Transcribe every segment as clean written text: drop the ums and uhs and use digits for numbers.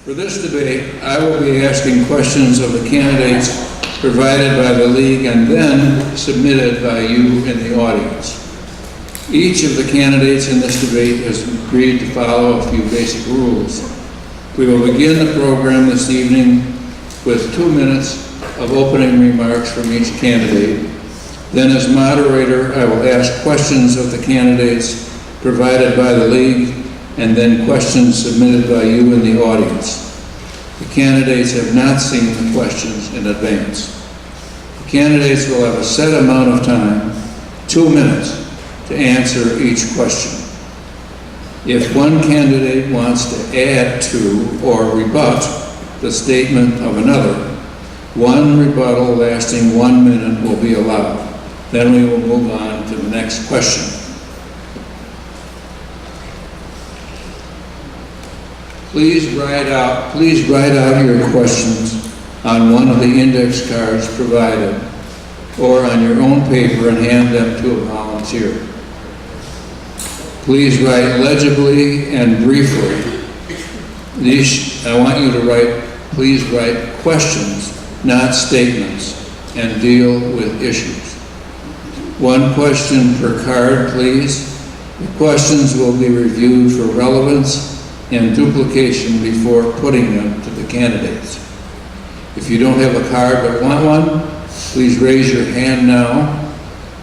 For this debate, I will be asking questions of the candidates provided by the League and then submitted by you in the audience. Each of the candidates in this debate has agreed to follow a few basic rules. We will begin the program this evening with 2 minutes of opening remarks from each candidate. Then as moderator, I will ask questions of the candidates provided by the League and then questions submitted by you in the audience. The candidates have not seen the questions in advance. The candidates will have a set amount of time, 2 minutes, to answer each question. If one candidate wants to add to or rebut the statement of another, one rebuttal lasting 1 minute will be allowed. Then we will move on to the next question. Please write out your questions on one of the index cards provided or on your own paper and hand them to a volunteer. Please write legibly and briefly. I want you to please write questions, not statements, and deal with issues. 1 question per card, please. The questions will be reviewed for relevance and duplication before putting them to the candidates. If you don't have a card but want one, please raise your hand now.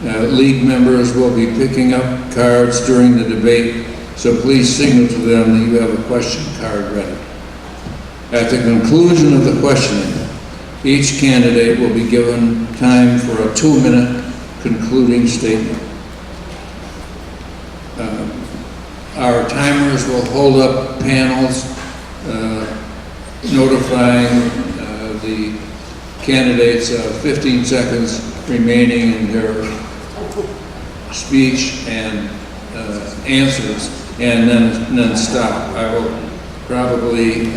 League members will be picking up cards during the debate, so please signal to them that you have a question card ready. At the conclusion of the questioning, each candidate will be given time for a 2-minute concluding statement. Our timers will hold up panels notifying the candidates 15 seconds remaining in their speech and answers, and then stop. I will probably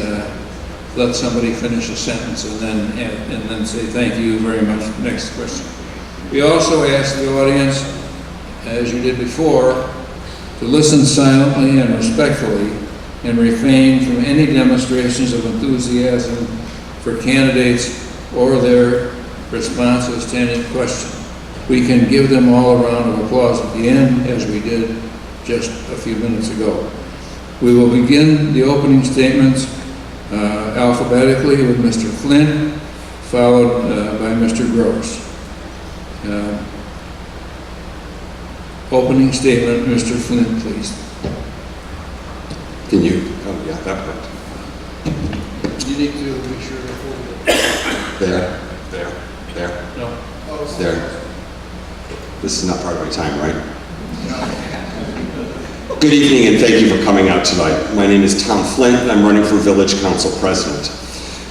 let somebody finish a sentence and then say thank you very much. Next question. We also ask the audience, as you did before, to listen silently and respectfully and refrain from any demonstrations of enthusiasm for candidates or their responses to any question. We can give them all a round of applause at the end, as we did just a few minutes ago. We will begin the opening statements alphabetically with Mr. Flynn, followed by Mr. Gross. Opening statement, Mr. Flynn, please. Can you, yeah, that part. You need to make sure to hold it. There. No. There. This is not part of my time, right? Good evening and thank you for coming out tonight. My name is Tom Flynn and I'm running for Village Council President.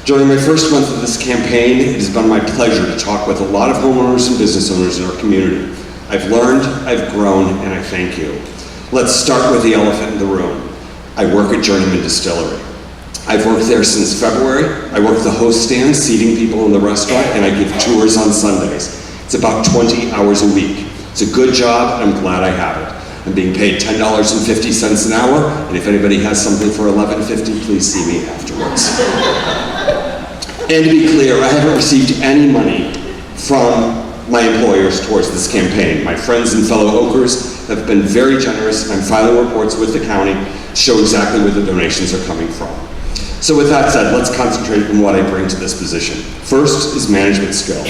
During my first month of this campaign, it has been my pleasure to talk with a lot of homeowners and business owners in our community. I've learned, I've grown, and I thank you. Let's start with the elephant in the room. I work at Journeyman Distillery. I've worked there since February. I work the host stand, seating people in the restaurant, and I give tours on Sundays. It's about 20 hours a week. It's a good job, and I'm glad I have it. I'm being paid $10.50 an hour, and if anybody has something for $11.50, please see me afterwards. And to be clear, I haven't received any money from my employers towards this campaign. My friends and fellow Oakers have been very generous. I'm filing reports with the county to show exactly where the donations are coming from. So with that said, let's concentrate on what I bring to this position. First is management skill.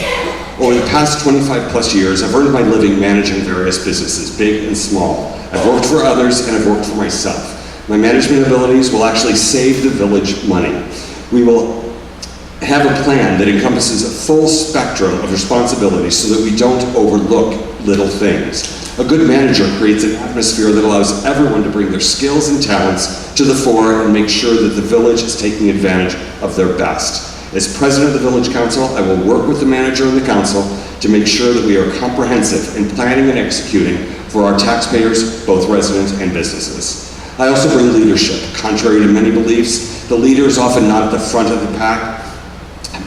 Over the past 25 plus years, I've earned my living managing various businesses, big and small. I've worked for others and I've worked for myself. My management abilities will actually save the village money. We will have a plan that encompasses a full spectrum of responsibilities so that we don't overlook little things. A good manager creates an atmosphere that allows everyone to bring their skills and talents to the fore and make sure that the village is taking advantage of their best. As president of the Village Council, I will work with the manager and the council to make sure that we are comprehensive in planning and executing for our taxpayers, both residents and businesses. I also bring leadership. Contrary to many beliefs, the leader is often not at the front of the pack,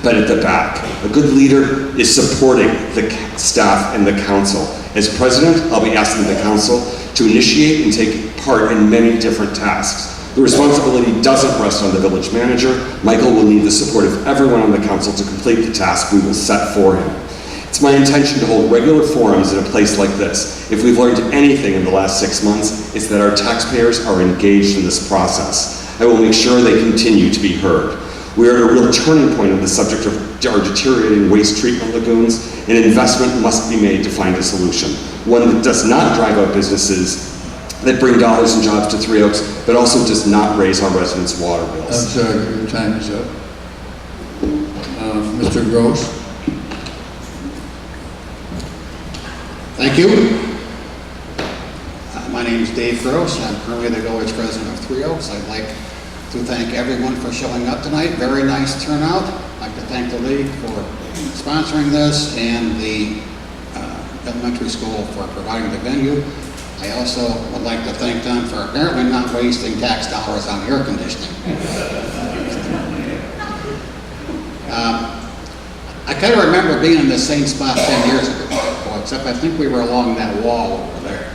but at the back. A good leader is supporting the staff and the council. As president, I'll be asking the council to initiate and take part in many different tasks. The responsibility doesn't rest on the village manager. Michael will need the support of everyone on the council to complete the task we will set for him. It's my intention to hold regular forums in a place like this. If we've learned anything in the last 6 months, it's that our taxpayers are engaged in this process. I will make sure they continue to be heard. We are at a real turning point on the subject of our deteriorating waste treatment lagoons. An investment must be made to find a solution, one that does not drive out businesses that bring dollars and jobs to Three Oaks, but also does not raise our residents' water I'm bills. sorry, your time is up. Mr. Gross? Thank you. My name is Dave Gross. I'm currently the village president of Three Oaks. I'd like to thank everyone for showing up tonight. Very nice turnout. I'd like to thank the league for sponsoring this and the elementary school for providing the venue. I also would like to thank them for apparently not wasting tax dollars on air conditioning. I kind of remember being in the same spot 10 years ago, except I think we were along that wall over there.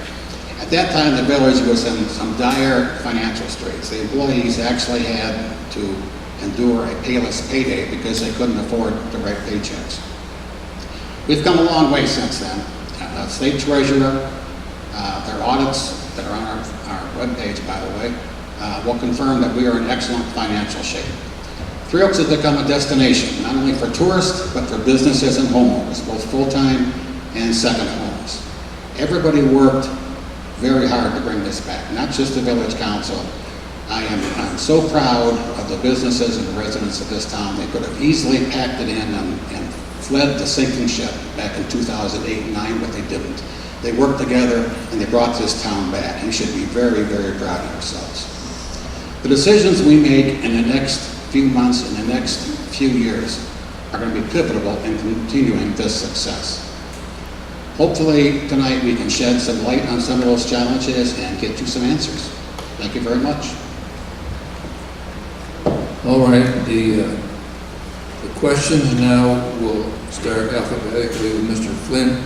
At that time, the village was in some dire financial straits. The employees actually had to endure a payless payday because they couldn't afford to write paychecks. We've come a long way since then. State treasurer, their audits that are on our webpage, by the way, will confirm that we are in excellent financial shape. Three Oaks has become a destination, not only for tourists, but for businesses and homeowners, both full-time and second homes. Everybody worked very hard to bring this back, not just the village council. I'm so proud of the businesses and residents of this town. They could have easily packed it in and fled the sinking ship back in 2008 and 9, but they didn't. They worked together and they brought this town back. You should be very, very proud of yourselves. The decisions we make in the next few months and the next few years are going to be pivotal in continuing this success. Hopefully tonight we can shed some light on some of those challenges and get you some answers. Thank you very much. All right, the questions now will start alphabetically with Mr. Flynn.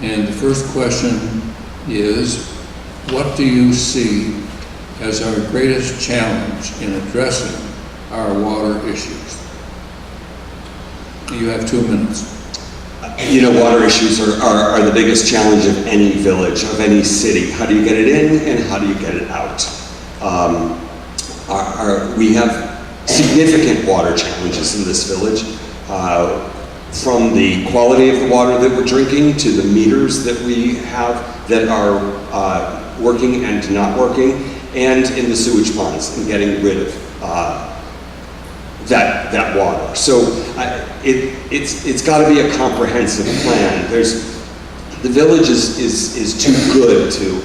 And the first question is, what do you see as our greatest challenge in addressing our water issues? You have 2 minutes. You know, water issues are the biggest challenge of any village, of any city. How do you get it in and how do you get it out? We have significant water challenges in this village. From the quality of the water that we're drinking to the meters that we have that are working and not working, and in the sewage ponds and getting rid of that water. So it's got to be a comprehensive plan. The village is too good to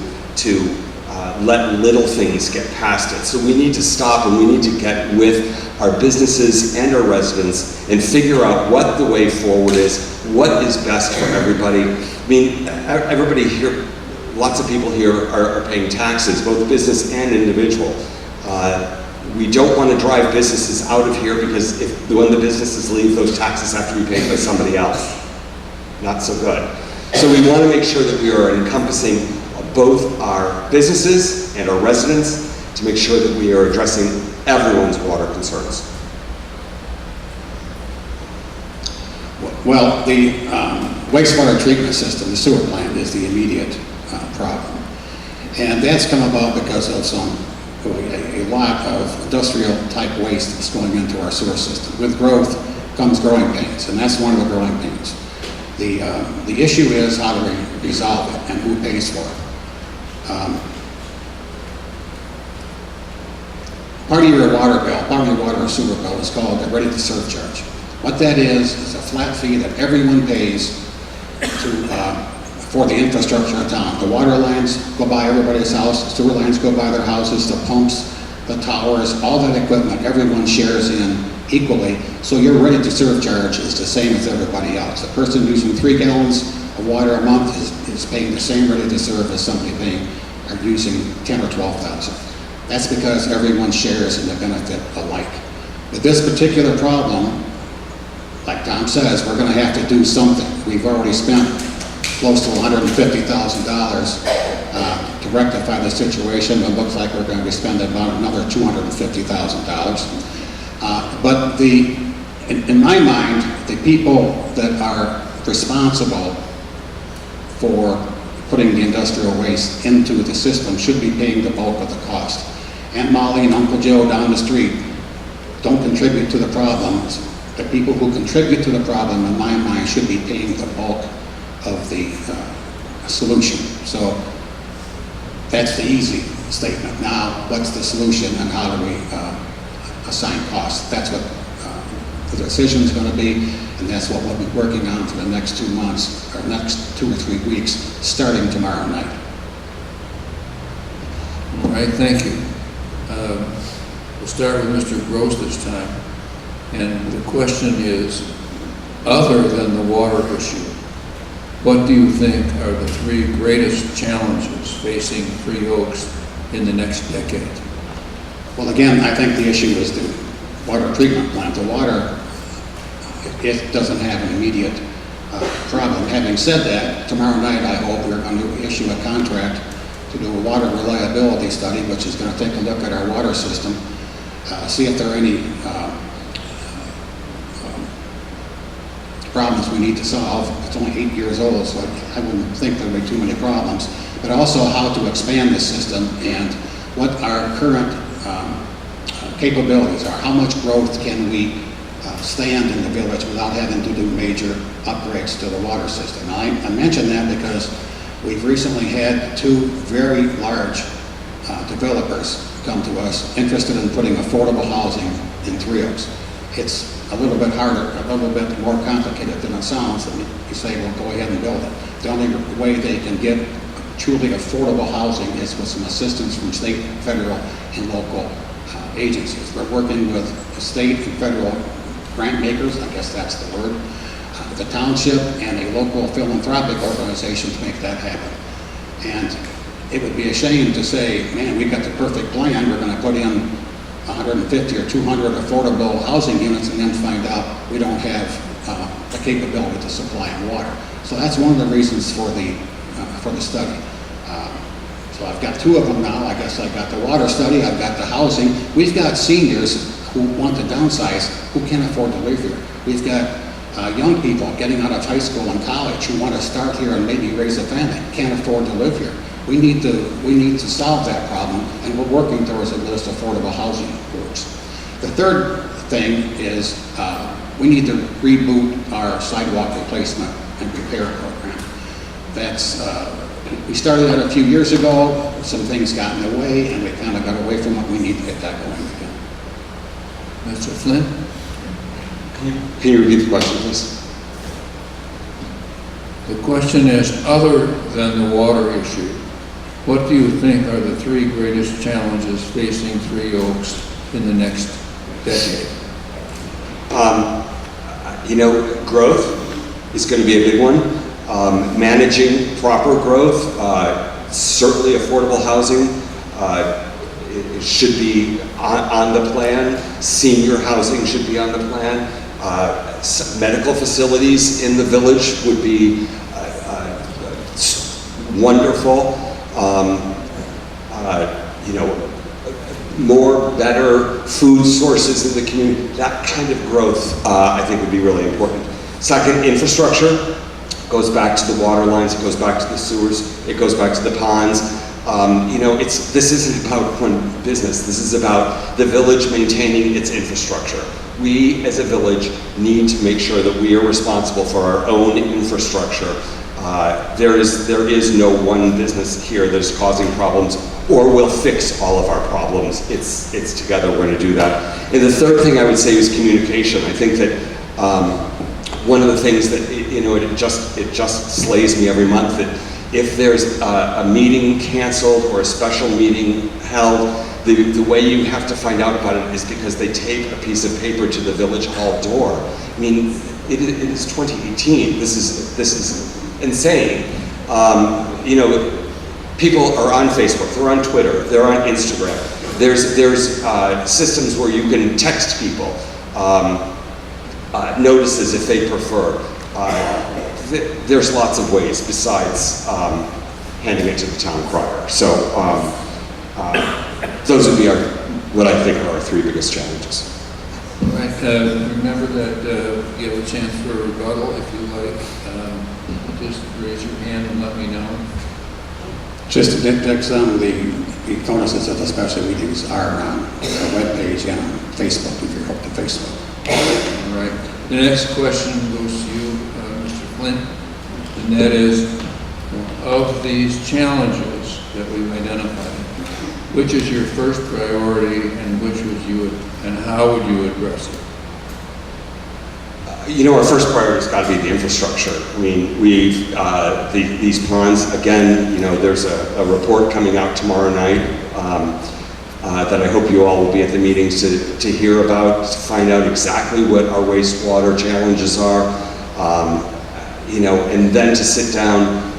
let little things get past it. So we need to stop and we need to get with our businesses and our residents and figure out what the way forward is, what is best for everybody. I mean, everybody here, lots of people here are paying taxes, both business and individual. We don't want to drive businesses out of here because when the businesses leave, those taxes have to be paid by somebody else. Not so good. So we want to make sure that we are encompassing both our businesses and our residents to make sure that we are addressing everyone's water concerns. Well, the wastewater treatment system, the sewer plant, is the immediate problem. And that's come about because of a lot of industrial type waste that's going into our sewer system. With growth comes growing pains, and that's one of the growing pains. The issue is how do we resolve it and who pays for it. Part of your water bill, part of your water or sewer bill is called a ready-to-serve charge. What that is a flat fee that everyone pays for the infrastructure of town. The water lines go by everybody's house, the sewer lines go by their houses, the pumps, the towers, all that equipment, everyone shares in equally. So your ready-to-serve charge is the same as everybody else. The person using 3 gallons of water a month is paying the same ready-to-serve as somebody paying or using 10 or 12,000. That's because everyone shares in the benefit alike. With this particular problem, like Tom says, we're going to have to do something. We've already spent close to $150,000 to rectify the the situation. It looks like we're going to be spending about another $250,000. But in my mind, the people that are responsible for putting the industrial waste into the system should be paying the bulk of the cost. Aunt Molly and Uncle Joe down the street don't contribute to the problems. The people who contribute to the problem, in my mind, should be paying the bulk of the solution. So that's the easy statement. Now, what's the solution and how do we assign costs? That's what the decision is going to be, and that's what we'll be working on for the next 2 months, or next 2 or 3 weeks, starting tomorrow night. All right, thank you. We'll start with Mr. Gross this time. And the question is, other than the water issue, what do you think are the 3 greatest challenges facing Three Oaks in the next decade? Well, again, I think the issue is the water treatment plant. The water, it doesn't have an immediate problem. Having said that, tomorrow night I hope we're going to issue a contract to do a water reliability study, which is going to take a look at our water system, see if there are any problems we need to solve. It's only 8 years old, so I wouldn't think there would be too many problems. But also how to expand the system and what our current capabilities are. How much growth can we stand in the village without having to do major upgrades to the water system? Now, I mention that because we've recently had 2 very large developers come to us interested in putting affordable housing in Three Oaks. It's a little bit harder, a little bit more complicated than it sounds, and you say, well, go ahead and build it. The only way they can get truly affordable housing is with some assistance from state, federal, and local agencies. We're working with state and federal grant makers, I guess that's the word, the township, and a local philanthropic organization to make that happen. And it would be a shame to say, man, we've got the perfect plan, we're going to put in 150 or 200 affordable housing units and then find out we don't have the capability to supply them water. So that's one of the reasons for the study. So I've got 2 of them now. I guess I've got the water study, I've got the housing. We've got seniors who want to downsize who can't afford to live here. We've got young people getting out of high school and college who want to start here and maybe raise a family, can't afford to live here. We need to solve that problem, and we're working towards it with this affordable housing groups. The third thing is we need to reboot our sidewalk replacement and repair program. That's we started that a few years ago. Some things got in the way, and we kind of got away from it. We need to get that going again. Mr. Flynn? Can you repeat the question, please? The question is, other than the water issue, what do you think are the 3 greatest challenges facing Three Oaks in the next decade? Growth is going to be a big one. Managing proper growth, certainly affordable housing it should be on the plan. Senior housing should be on the plan. Medical facilities in the village would be wonderful. More better food sources in the community. That kind of growth, I think, would be really important. Second, infrastructure. Goes back to the water lines, it goes back to the sewers, it goes back to the ponds. This isn't about one business. This is about the village maintaining its infrastructure. We, as a village, need to make sure that we are responsible for our own infrastructure. There is no one business here that is causing problems or will fix all of our problems. It's together we're going to do that. And the third thing I would say is communication. I think that one of the things that it just slays me every month that if there's a meeting canceled or a special meeting held, the way you have to find out about it is because they tape a piece of paper to the village hall door. I mean, it is 2018. This is insane. People are on Facebook, they're on Twitter, they're on Instagram. There's systems where you can text people notices if they prefer. There's lots of ways besides handing it to the town crier. So those would be what I think are our three biggest challenges. All right, remember that you have a chance for a rebuttal if you like. Just raise your hand and let me know. Just to nitpick some, the notices of the special meetings are on the webpage and on Facebook, if you're up to Facebook. All right. The next question goes to you, Mr. Flint, and that is, of these challenges that we've identified, which is your first priority, and which would you, and how would you address it? Our first priority has got to be the infrastructure. I mean, these ponds, again, there's a report coming out tomorrow night that I hope you all will be at the meetings to hear about, to find out exactly what our wastewater challenges are, and then to sit down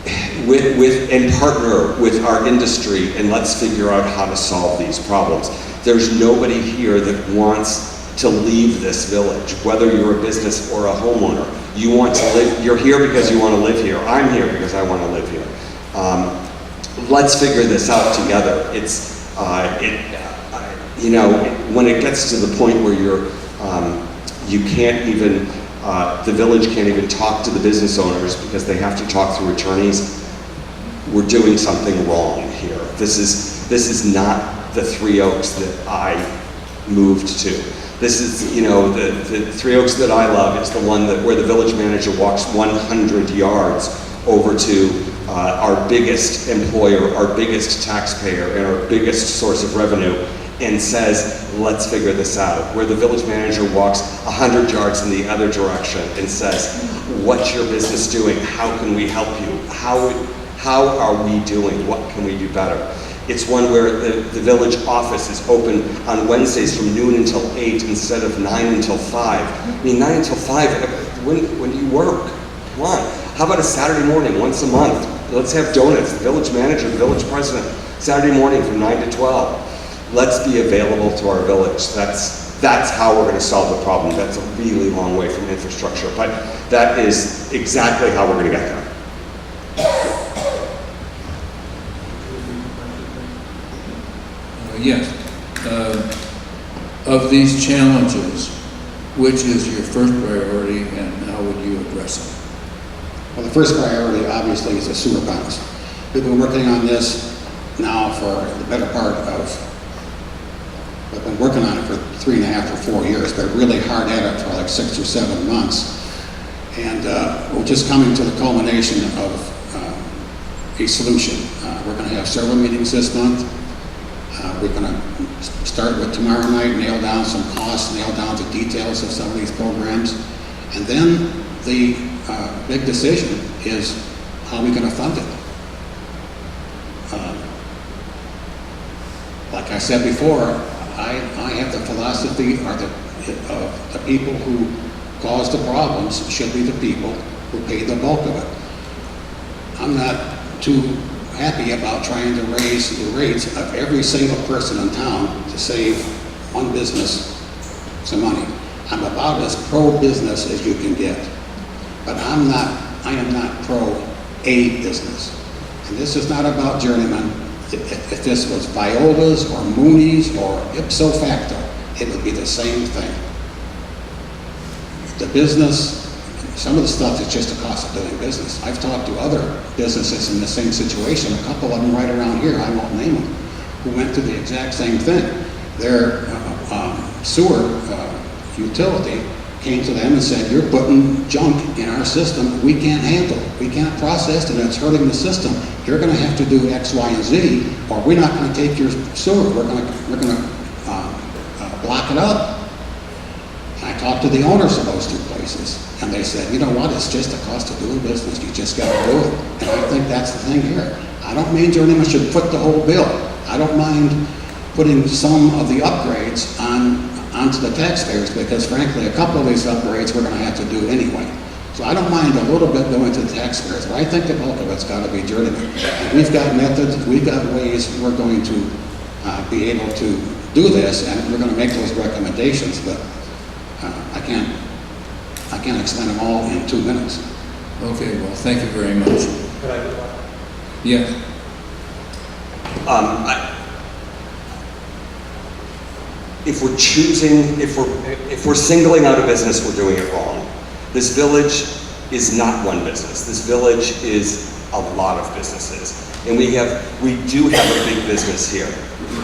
and partner with our industry, and let's figure out how to solve these problems. There's nobody here that wants to leave this village, whether you're a business or a homeowner. You want to live, you're here because you want to live here. I'm here because I want to live here. Let's figure this out together. When it gets to the point where you can't even, the village can't even talk to the business owners because they have to talk through attorneys, we're doing something wrong here. This is not the Three Oaks that I moved to. This is, the Three Oaks that I love is the one where the village manager walks 100 yards over to our biggest employer, our biggest taxpayer, and our biggest source of revenue, and says, let's figure this out. Where the village manager walks 100 yards in the other direction and says, what's your business doing? How can we help you? How are we doing? What can we do better? It's one where the village office is open on Wednesdays from noon until 8 instead of 9 until 5. I mean, 9 until 5, when do you work? Come on. How about a Saturday morning, once a month? Let's have donuts. The village manager, the village president, Saturday morning from 9 to 12. Let's be available to our village. That's how we're going to solve the problem. That's a really long way from infrastructure, but that is exactly how we're going to get there. Yes. Of these challenges, which is your first priority, and how would you address it? Well, the first priority, obviously, is the sewer ponds. We've been working on this now for the better part of, we've been working on it for 3.5 or 4 years, but really hard at it for like 6 or 7 months. And we're just coming to the culmination of a solution. We're going to have several meetings this month. We're going to start with tomorrow night, nail down some costs, nail down the details of some of these programs. And then the big decision is how we're going to fund it. Like I said before, I have the philosophy the people who cause the problems should be the people who pay the bulk of it. I'm not too happy about trying to raise the rates of every single person in town to save one business some money. I'm about as pro-business as you can get. But I am not pro-a business. And this is not about journeyman. If this was Viola's or Mooney's or ipso facto, it would be the same thing. The business, some of the stuff is just the cost of doing business. I've talked to other businesses in the same situation, a couple of them right around here, I won't name them, who went through the exact same thing. Their sewer utility came to them and said, you're putting junk in our system we can't handle. We can't process it and it's hurting the system. You're going to have to do X, Y, and Z, or we're not going to take your sewer. We're going to block it up. And I talked to the owners of those two places, and they said, you know what, it's just the cost of doing business. You just got to do it. And I think that's the thing here. I don't mean journeyman should foot the whole bill. I don't mind putting some of the upgrades onto the taxpayers, because frankly, a couple of these upgrades we're going to have to do anyway. So I don't mind a little bit going to the taxpayers, but I think the bulk of it's got to be journeyman. And we've got methods, we've got ways we're going to be able to do this, and we're going to make those recommendations, but I can't explain them all in 2 minutes. Okay, well, thank you very much. Yes. If we're choosing, if we're singling out a business, we're doing it wrong. This village is not one business. This village is a lot of businesses. And we do have a big business here.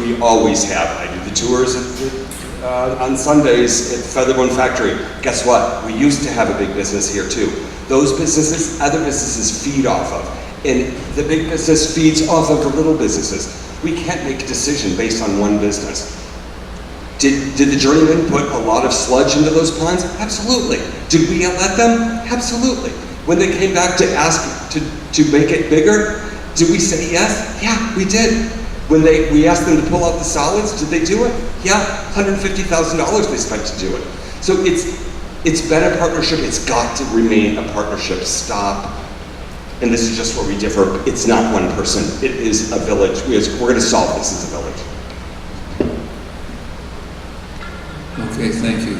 We always have. I do the tours on Sundays at Featherbone Factory. Guess what? We used to have a big business here too. Those businesses, other businesses feed off of. And the big business feeds off of the little businesses. We can't make a decision based on one business. Did the journeymen put a lot of sludge into those ponds? Absolutely. Did we let them? Absolutely. When they came back to ask to make it bigger, did we say yes? Yeah, we did. When we asked them to pull out the solids, did they do it? Yeah, $150,000 they spent to do it. So it's been a partnership. It's got to remain a partnership. Stop. And this is just where we differ. It's not one person. It is a village. We're going to solve this as a village. Okay, thank you.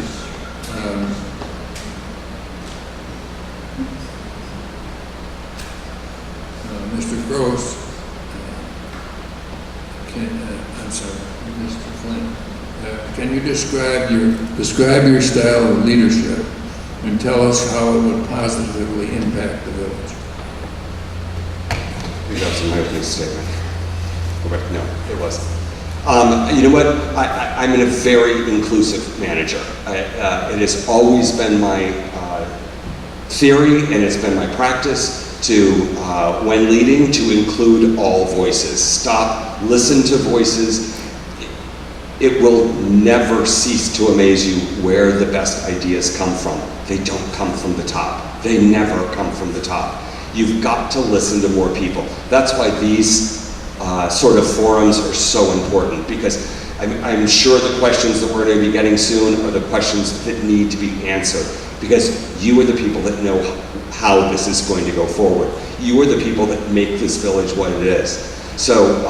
Mr. Gross, I'm sorry, Mr. Flynn, can you describe your style of leadership and tell us how it would positively impact the village? That's in my opening statement. No, it wasn't. You know what? I'm a very inclusive manager. It has always been my theory, and it's been my practice to, when leading, to include all voices. Stop, listen to voices. It will never cease to amaze you where the best ideas come from. They don't come from the top. They never come from the top. You've got to listen to more people. That's why these sort of forums are so important, because I'm sure the questions that we're going to be getting soon are the questions that need to be answered, because you are the people that know how this is going to go forward. You are the people that make this village what it is. So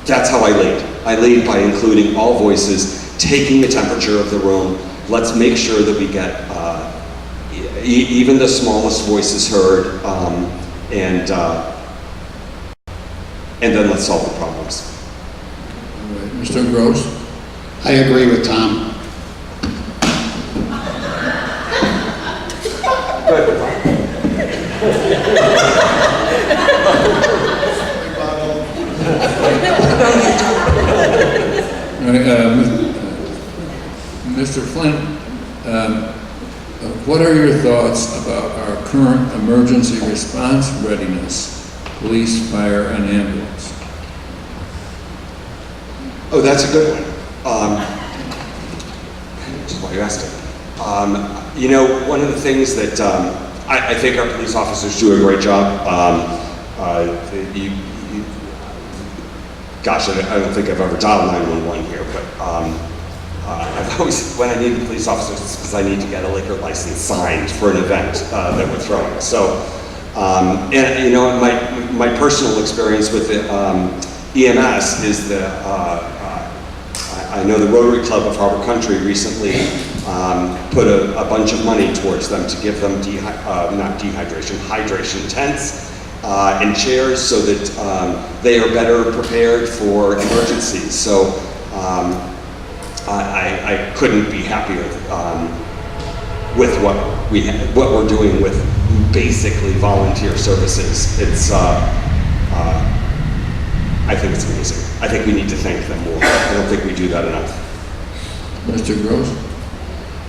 that's how I lead. I lead by including all voices, taking the temperature of the room. Let's make sure that we get even the smallest voices heard, and then let's solve the problems. All right, Mr. Gross? I agree with Tom. All right, Mr. Flint, what are your thoughts about our current emergency response readiness, police, fire, and ambulance? Oh, that's a good one. Which is why you asked it. You know, one of the things that I think our police officers do a great job. Gosh, I don't think I've ever dialed 911 here, but I've always, when I need the police officers, it's because I need to get a liquor license signed for an event that we're throwing. So, and you know, my personal experience with the EMS is that I know the Rotary Club of Harbor Country recently put a bunch of money towards them to give them hydration tents and chairs, so that they are better prepared for emergencies. So I couldn't be happier with what we're doing with basically volunteer services. It's I think it's amazing. I think we need to thank them more. I don't think we do that enough. Mr. Gross?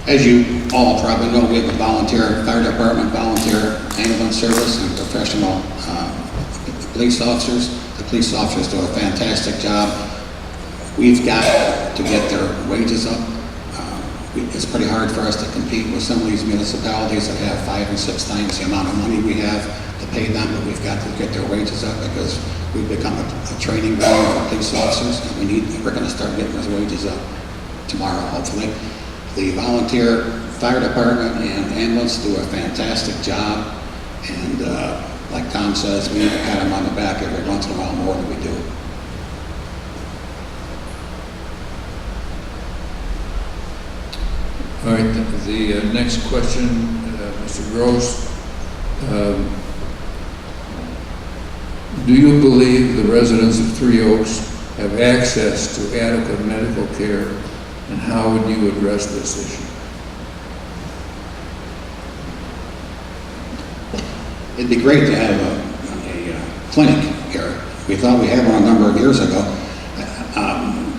As you all probably know, we have a volunteer fire department, volunteer ambulance service, and professional police officers. The police officers do a fantastic job. We've got to get their wages up. It's pretty hard for us to compete with some of these municipalities that have 5 and 6 times the amount of money we have to pay them, but we've got to get their wages up, because we've become a training ground for police officers, and we're going to start getting those wages up tomorrow, hopefully. The volunteer fire department and ambulance do a fantastic job, and like Tom says, we need to pat them on the back every once in a while more than we do. All right, the next question, Mr. Gross. Do you believe the residents of Three Oaks have access to adequate medical care, and how would you address this issue? It'd be great to have a clinic here. We thought we had one a number of years ago.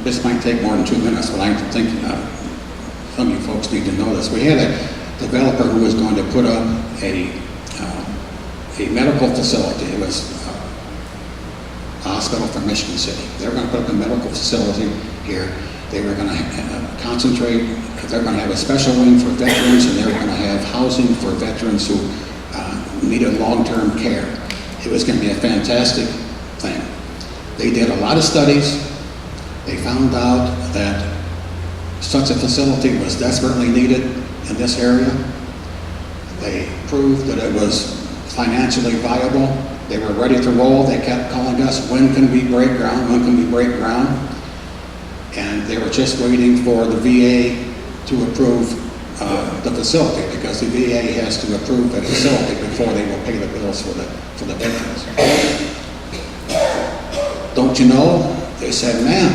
This might take more than 2 minutes, but I think some of you folks need to know this. We had a developer who was going to put up a medical facility. It was a hospital for Michigan City. They were going to put up a medical facility here. They were going to concentrate, they're going to have a special wing for veterans, and they were going to have housing for veterans who needed long-term care. It was going to be a fantastic thing. They did a lot of studies. They found out that such a facility was desperately needed in this area. They proved that it was financially viable. They were ready to roll. They kept calling us, when can we break ground? When can we break ground? And they were just waiting for the VA to approve the facility, because the VA has to approve the facility before they will pay the bills for the veterans. Don't you know? They said, "Man,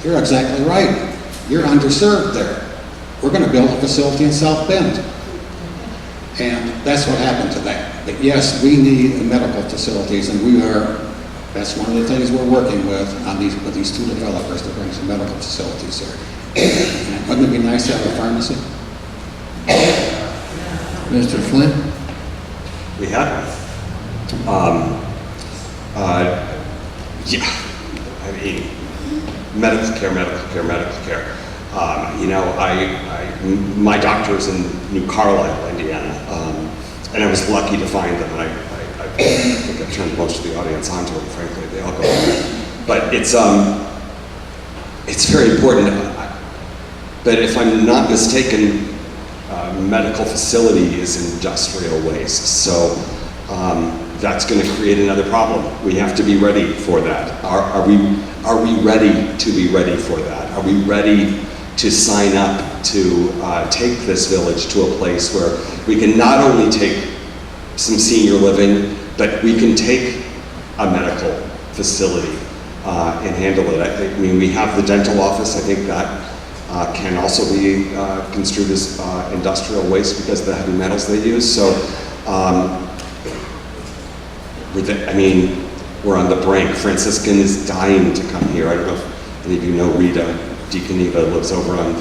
you're exactly right. You're underserved there. We're going to build a facility in South Bend." And that's what happened to that. But yes, we need medical facilities, and that's one of the things we're working with these two developers to bring some medical facilities here. And wouldn't it be nice to have a pharmacy? Mr. Flint? We have. Yeah, I mean, medical care. My doctor is in New Carlisle, Indiana, and I was lucky to find them. And I think I've turned most of the audience onto them. Frankly, they all go there. But it's very important. But if I'm not mistaken, medical facility is industrial waste, so that's going to create another problem. We have to be ready for that. Are we ready to be ready for that? Are we ready to sign up to take this village to a place where we can not only take some senior living, but we can take a medical facility and handle it? I mean, we have the dental office. I think that can also be construed as industrial waste because of the heavy metals they use. So, we're on the brink. Franciscan is dying to come here. I don't know if any of you know Rita. Deacon Eva lives over on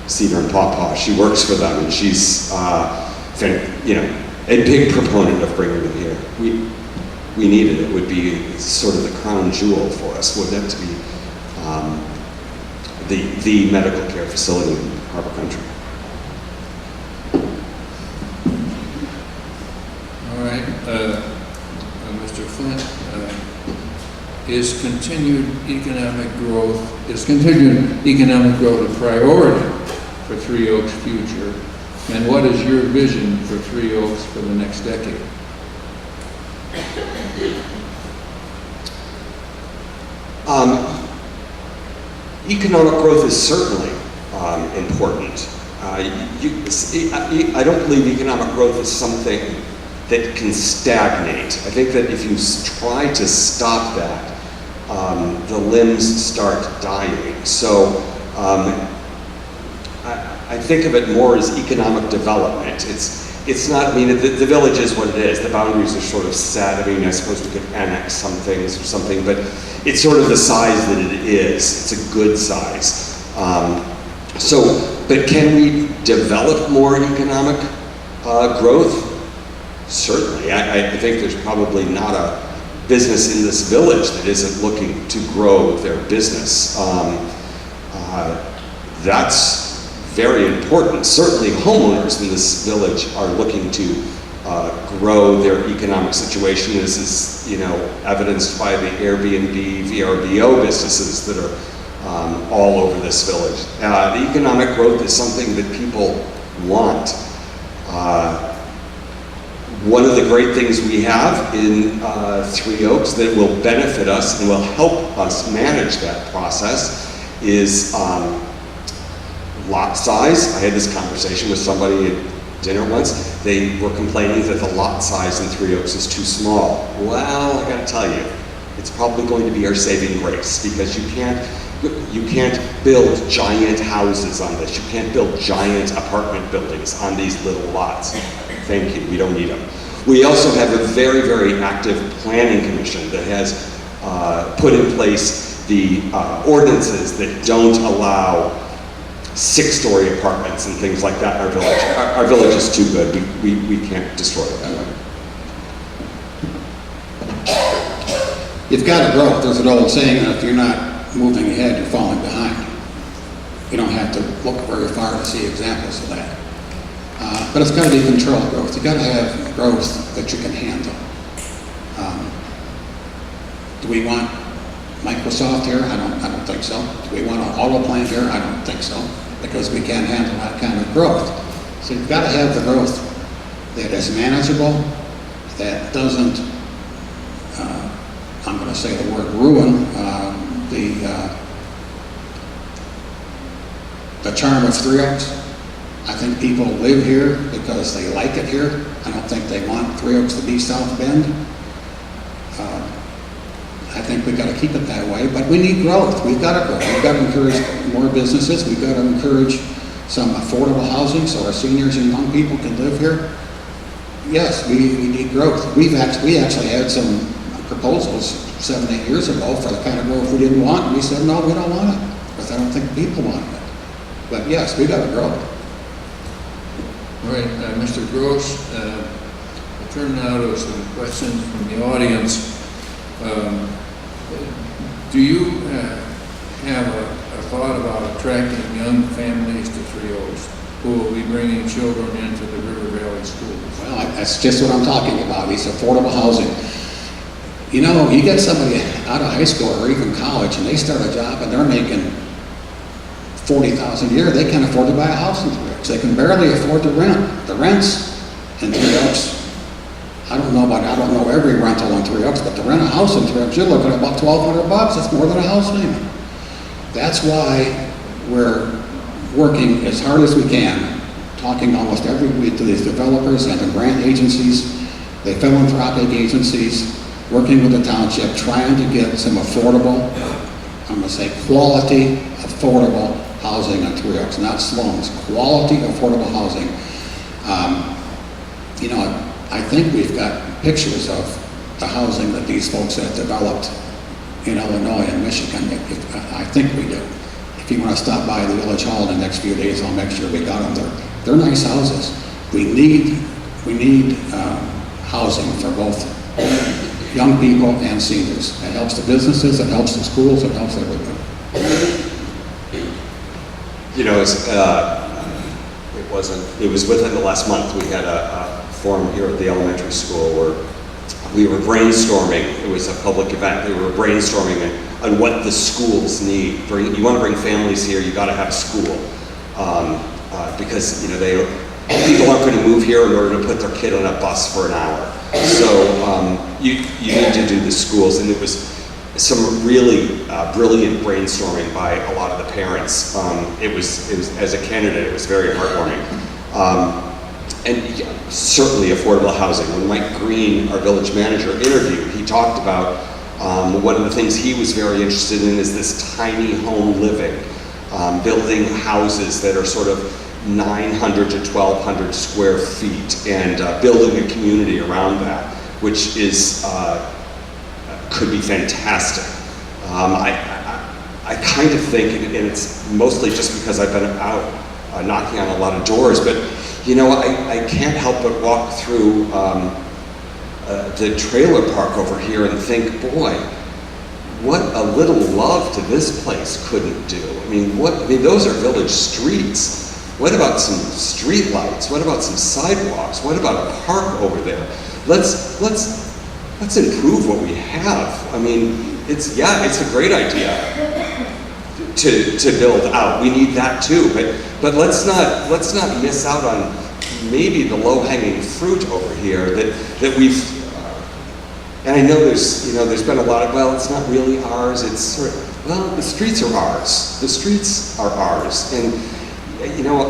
Cedar and Pawpaw. She works for them, and she's a big proponent of bringing them here. We need it. It would be sort of the crown jewel for us, wouldn't it, to be the medical care facility in Harbor Country. All right, Mr. Flint, is continued economic growth a priority for Three Oaks' future? And what is your vision for Three Oaks for the next decade? Economic growth is certainly important. I don't believe economic growth is something that can stagnate. I think that if you try to stop that, the limbs start dying. So I think of it more as economic development. It's not, the village is what it is. The boundaries are sort of set. I suppose we could annex some things or something, but it's sort of the size that it is. It's a good size. But can we develop more economic growth? Certainly. I think there's probably not a business in this village that isn't looking to grow their business. That's very important. Certainly homeowners in this village are looking to grow their economic situation. This is, evidenced by the Airbnb, VRBO businesses that are all over this village. The economic growth is something that people want. One of the great things we have in Three Oaks that will benefit us and will help us manage that process is lot size. I had this conversation with somebody dinner once. They were complaining that the lot size in Three Oaks is too small. Well, I gotta tell you, it's probably going to be our saving grace, because you can't build giant houses on this. You can't build giant apartment buildings on these little lots. Thank you, we don't need them. We also have a very, very active planning commission that has put in place the ordinances that don't allow 6-story apartments and things like that in our village. Our village is too good. We can't destroy it that way. You've got to grow. There's an old saying that if you're not moving ahead, you're falling behind. You don't have to look very far to see examples of that. But it's got to be controlled growth. You've got to have growth that you can handle. Do we want Microsoft here? I don't think so. Do we want an auto plant here? I don't think so, because we can't handle that kind of growth. So you've got to have the growth that is manageable, that doesn't, I'm going to say the word ruin, the charm of Three Oaks. I think people live here because they like it here. I don't think they want Three Oaks to be South Bend. I think we've got to keep it that way, but we need growth. We've got to grow. We've got to encourage more businesses. We've got to encourage some affordable housing so our seniors and young people can live here. Yes, we need growth. We actually had some proposals 7, 8 years ago for the kind of growth we didn't want, and we said, no, we don't want it, because I don't think people want it. But yes, we got to grow. All right, Mr. Gross, I'll turn now to some questions from the audience. Do you have a thought about attracting young families to Three Oaks who will be bringing children into the River Valley schools? Well, that's just what I'm talking about, these affordable housing. You know, you get somebody out of high school or even college and they start a job and they're making $40,000 a year, they can't afford to buy a house in Three Oaks. They can barely afford to rent. The rents in Three Oaks, I don't know every rental in Three Oaks, but to rent a house in Three Oaks, you're looking at about $1,200 bucks. That's more than a house payment. That's why we're working as hard as we can, talking almost every week to these developers and the grant agencies, the philanthropic agencies, working with the township, trying to get some affordable, I'm going to say quality, affordable housing in Three Oaks, not slums, quality, affordable housing. You know, I think we've got pictures of the housing that these folks have developed in Illinois and Michigan. I think we do. If you want to stop by the Village Hall in the next few days, I'll make sure we got them there. They're nice houses. We need housing for both young people and seniors. It helps the businesses, it helps the schools, it helps everything. You know, it was within the last month we had a forum here at the elementary school where we were brainstorming. It was a public event. We were brainstorming on what the schools need. You want to bring families here, you got to have school, because you know people aren't going to move here in order to put their kid on a bus for an hour. So you need to do the schools, and it was some really brilliant brainstorming by a lot of the parents. It was as a candidate, it was very heartwarming. And certainly affordable housing. When Mike Green, our village manager, interviewed, he talked about one of the things he was very interested in is this tiny home living, building houses that are sort of 900 to 1,200 square feet, and building a community around that, which is could be fantastic. I kind of think, and it's mostly just because I've been out knocking on a lot of doors, but you know, I can't help but walk through the trailer park over here and think, boy, what a little love to this place couldn't do. I mean, those are village streets. What about some street lights? What about some sidewalks? What about a park over there? Let's improve what we have. I mean, it's a great idea to build out. We need that too, but let's not miss out on maybe the low-hanging fruit over here that we've. And I know there's been a lot of, well, it's not really ours. It's sort of, well, the streets are ours. The streets are ours, and you know,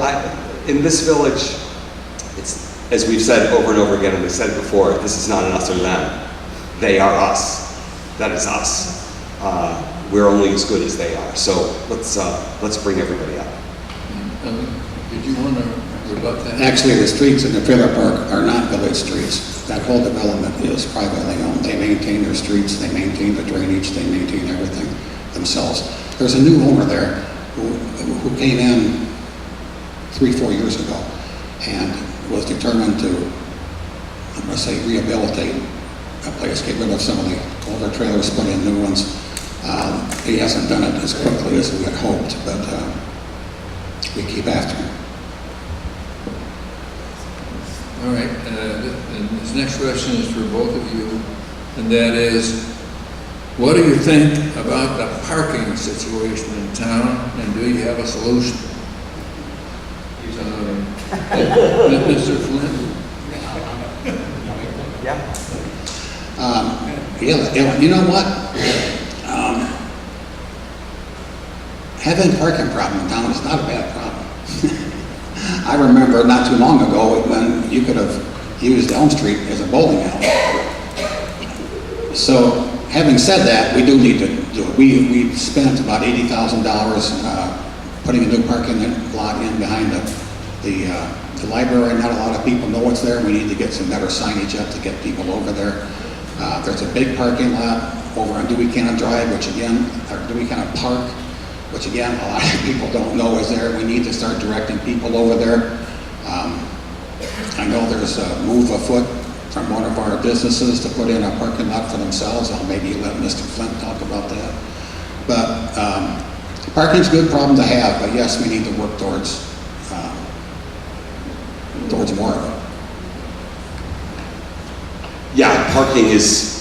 in this village, It's, as we've said over and over again, and we said it before, this is not an us or them. They are us. That is us. We're only as good as they are. So let's bring everybody up. Did you want to rebut that? Actually, the streets in the trailer park are not village streets. That whole development is privately owned. They maintain their streets, they maintain the drainage, they maintain everything themselves. There's a new owner there who came in 3-4 years ago and was determined to, I'm going to say, rehabilitate a place, get rid of some of the older trailers, put in new ones. He hasn't done it as quickly as we had hoped, but we keep after him. All right, and this next question is for both of you, and that is, what do you think about the parking situation in town, and do you have a solution? Mr. Flynn? Yeah, you know what? Having a parking problem in town is not a bad problem. I remember not too long ago when you could have used Elm Street as a bowling alley. So, having said that, we do need to do it. We spent about $80,000 putting a new parking lot in behind the library. Not a lot of people know what's there. We need to get some better signage up to get people over there. There's a big parking lot over on Dewey Cannon Drive, or Dewey Cannon Park, which again, a lot of people don't know is there. We need to start directing people over there. I know there's a move afoot from one of our businesses to put in a parking lot for themselves. I'll maybe let Mr. Flint talk about that. But parking's a good problem to have, but yes, we need to work towards more of it. Yeah, parking is,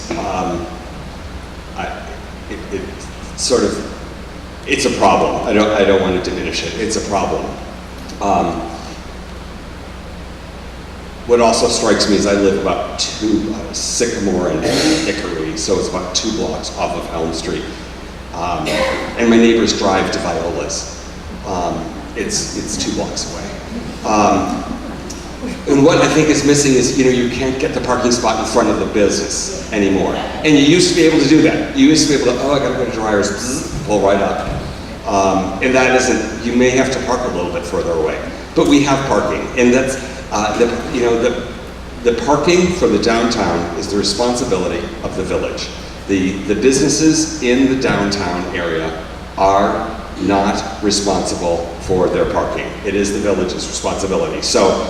it's a problem. I don't want to diminish it. It's a problem. What also strikes me is I live about Sycamore and Hickory, so it's about 2 blocks off of Elm Street. And my neighbors drive to Viola's. It's 2 blocks away. And what I think is missing is, you can't get the parking spot in front of the business anymore. And you used to be able to do that. You used to be able to, I gotta go to Dryer's, pull right up. And that isn't, you may have to park a little bit further away. But we have parking, and that's, the parking for the downtown is the responsibility of the village. The businesses in the downtown area are not responsible for their parking. It is the village's responsibility. So,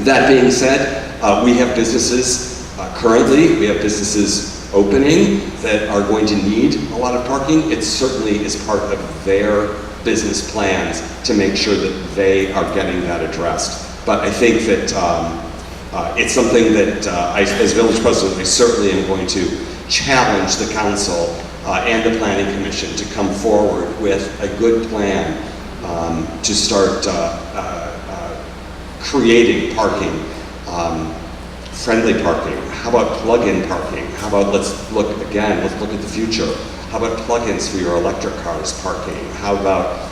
that being said, we have businesses currently, we have businesses opening that are going to need a lot of parking. It certainly is part of their business plans to make sure that they are getting that addressed. But I think that it's something that as village president, I certainly am going to challenge the council and the planning commission to come forward with a good plan to start creating parking, friendly parking. How about plug-in parking? How about, let's look at the future. How about plug-ins for your electric cars parking? How about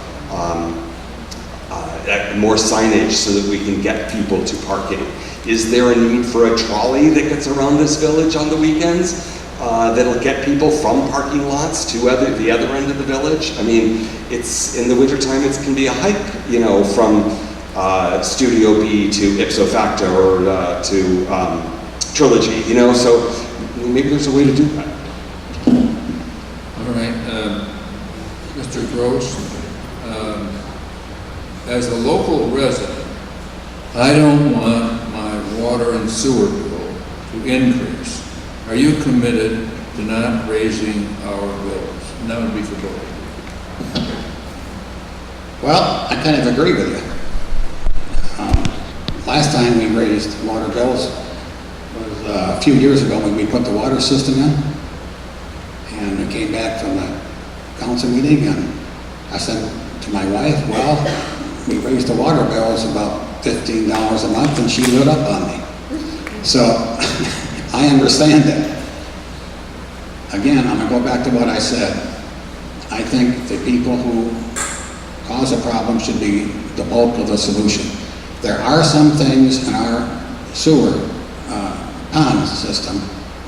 more signage so that we can get people to parking? Is there a need for a trolley that gets around this village on the weekends that'll get people from parking lots to the other end of the village? I mean, it's in the wintertime, it can be a hike, from Studio B to ipso facto or to Trilogy, so maybe there's a way to do that. All right, Mr. Gross, as a local resident, I don't want my water and sewer bill to increase. Are you committed to not raising our bills? And that would be for both. Well, I kind of agree with you. Last time we raised water bills was a few years ago when we put the water system in. And we came back from the council meeting and I said to my wife, well, we raised the water bills about $15 a month and she lit up on me. So I understand that. Again, I'm going to go back to what I said. I think the people who cause a problem should be the bulk of the solution. There are some things in our sewer pond system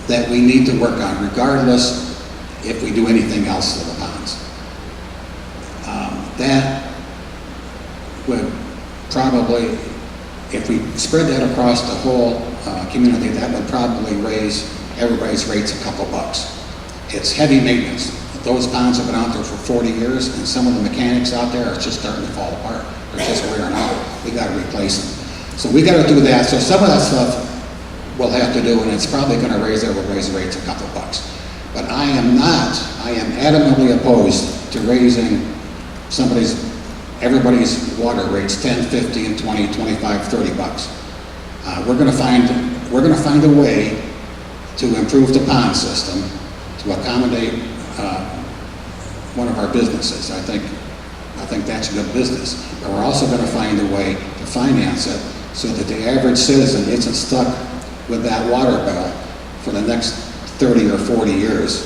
that we need to work on, regardless if we do anything else to the ponds. That would probably, if we spread that across the whole community, that would probably raise everybody's rates a couple bucks. It's heavy maintenance. Those ponds have been out there for 40 years, and some of the mechanics out there are just starting to fall apart. They're just wearing out. We got to replace them. So we got to do that. So some of that stuff we'll have to do, and it's probably going to raise the rates a couple bucks. But I am adamantly opposed to raising everybody's water rates 10, 15, 20, 25, 30 bucks. We're going to find a way to improve the pond system to accommodate one of our businesses. I think that's good business. But we're also going to find a way to finance it so that the average citizen isn't stuck with that water bill for the next 30 or 40 years.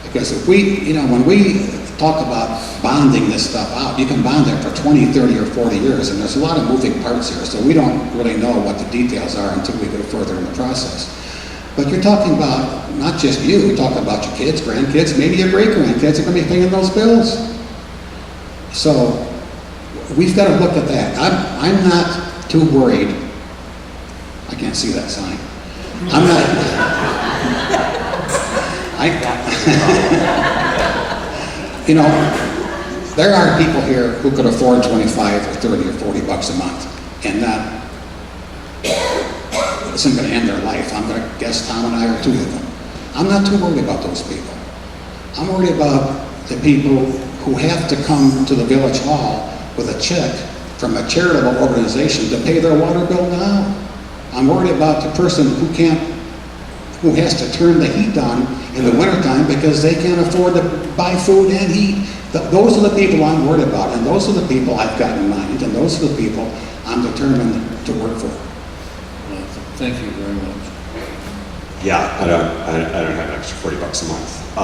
Because if when we talk about bonding this stuff out, you can bond it for 20, 30, or 40 years, and there's a lot of moving parts here, so we don't really know what the details are until we go further in the process. But you're talking about not just you, you're talking about your kids, grandkids, maybe your great-grandkids are going to be paying those bills. So we've got to look at that. I'm not too worried. I can't see that sign. I'm not. There are people here who could afford 25 or 30 or 40 bucks a month, and it isn't going to end their life. I'm going to guess Tom and I are two of them. I'm not too worried about those people. I'm worried about the people who have to come to the village hall with a check from a charitable organization to pay their water bill now. I'm worried about the person who has to turn the heat on in the wintertime because they can't afford to buy food and heat. Those are the people I'm worried about, and those are the people I've got in mind, and those are the people I'm determined to work for. Well, thank you very much. Yeah, I don't have an extra 40 bucks a month.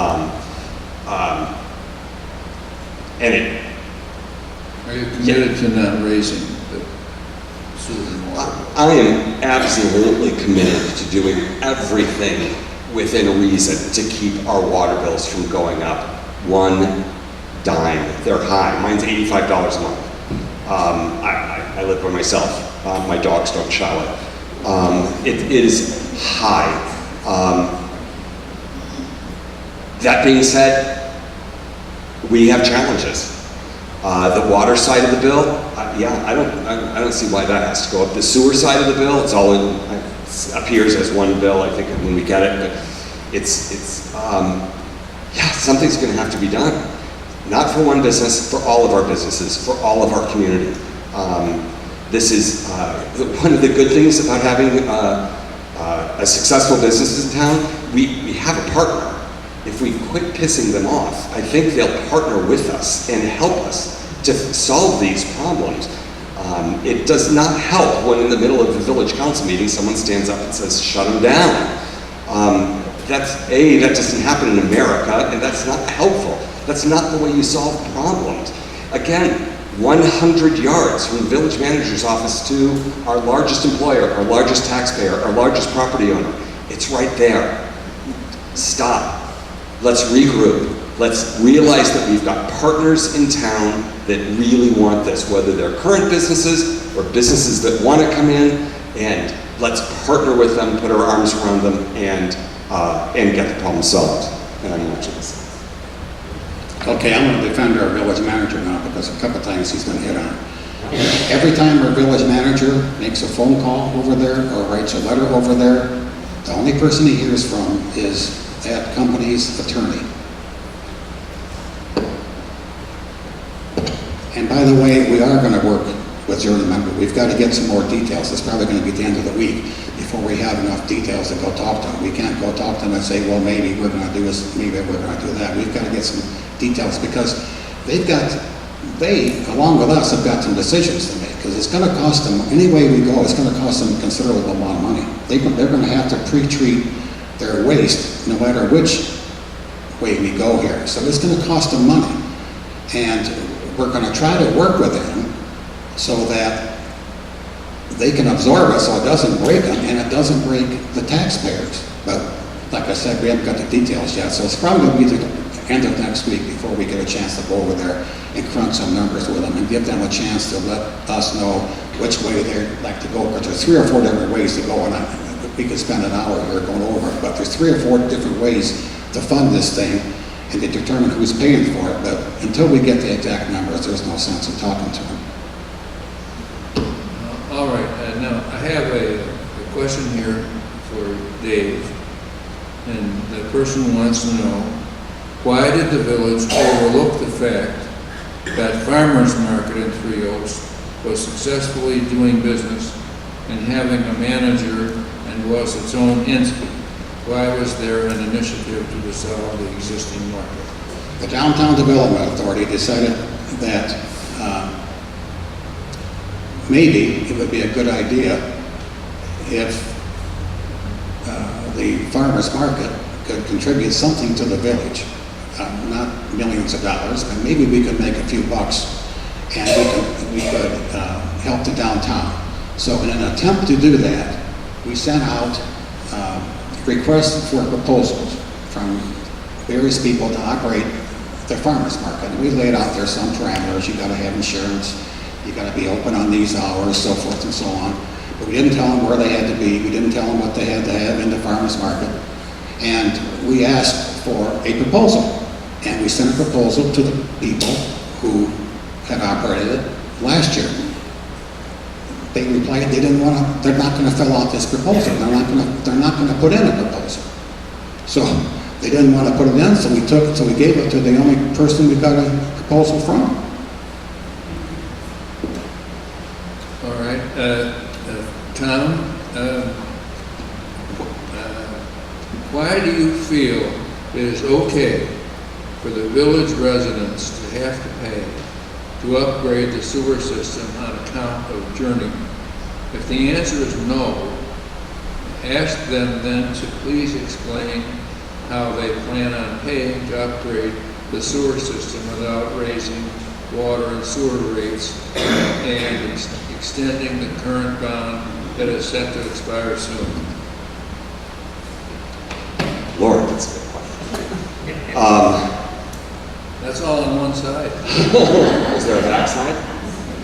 Are you committed to not raising the sewer and water? I am absolutely committed to doing everything within reason to keep our water bills from going up one dime. They're high. Mine's $85 a month. I live by myself. My dogs don't shower. It is high. That being said, we have challenges. The water side of the bill, I don't see why that has to go up. The sewer side of the bill, it appears as one bill, I think, when we get it, but something's going to have to be done. Not for one business, for all of our businesses, for all of our community. This is one of the good things about having a successful business in town. We have a partner. If we quit pissing them off, I think they'll partner with us and help us to solve these problems. It does not help when in the middle of the village council meeting, someone stands up and says, shut them down. That doesn't happen in America, and that's not helpful. That's not the way you solve problems. Again, 100 yards from the village manager's office to our largest employer, our largest taxpayer, our largest property owner. It's right there. Stop. Let's regroup. Let's realize that we've got partners in town that really want this, whether they're current businesses or businesses that want to come in, and let's partner with them, put our arms around them, and get the problem solved. And I'm watching this. Okay, I'm going to defend our village manager now because a couple times he's been hit on. Every time our village manager makes a phone call over there or writes a letter over there, the only person he hears from is that company's attorney. And by the way, we are going to work with your member. We've got to get some more details. It's probably going to be the end of the week before we have enough details to go talk to them. We can't go talk to them and say, well, maybe we're going to do this, maybe we're going to do that. We've got to get some details because they, along with us, have got some decisions to make because it's going to cost them, any way we go, it's going to cost them a considerable amount of money. They're going to have to pre-treat their waste no matter which way we go here. So it's going to cost them money. And we're going to try to work with them so that they can absorb it so it doesn't break them and it doesn't break the taxpayers. But like I said, we haven't got the details yet, so it's probably going to be the end of next week before we get a chance to go over there and crunch some numbers with them and give them a chance to let us know which way they'd like to go. Because there's 3 or 4 different ways to go, and we could spend an hour here going over it, but there's 3 or 4 different ways to fund this thing and to determine who's paying for it. But until we get the exact numbers, there's no sense in talking to them. All right, now I have a question here for Dave. And the person wants to know, why did the village overlook the fact that Farmers Market in Three Oaks was successfully doing business and having a manager and was its own entity? Why was there an initiative to dissolve the existing market? The Downtown Development Authority decided that maybe it would be a good idea if the farmers market could contribute something to the village, not millions of dollars, but maybe we could make a few bucks and we could help the downtown. So in an attempt to do that, we sent out requests for proposals from various people to operate the farmers market. And we laid out there some parameters. You got to have insurance, you got to be open on these hours, so forth and so on. But we didn't tell them where they had to be. We didn't tell them what they had to have in the farmers market. And we asked for a proposal. And we sent a proposal to the people who had operated it last year. They replied they didn't want to, they're not going to fill out this proposal. They're not going to put in a proposal. So they didn't want to put it in, so we gave it to the only person we got a proposal from. All right, Tom, why do you feel it is okay for the village residents to have to pay to upgrade the sewer system on account of journeyman? If the answer is no, ask them then to please explain how they plan on paying to upgrade the sewer system without raising water and sewer rates and extending the current bond that is set to expire soon. Lord, that's a good question. That's all on one side. Is there a back side?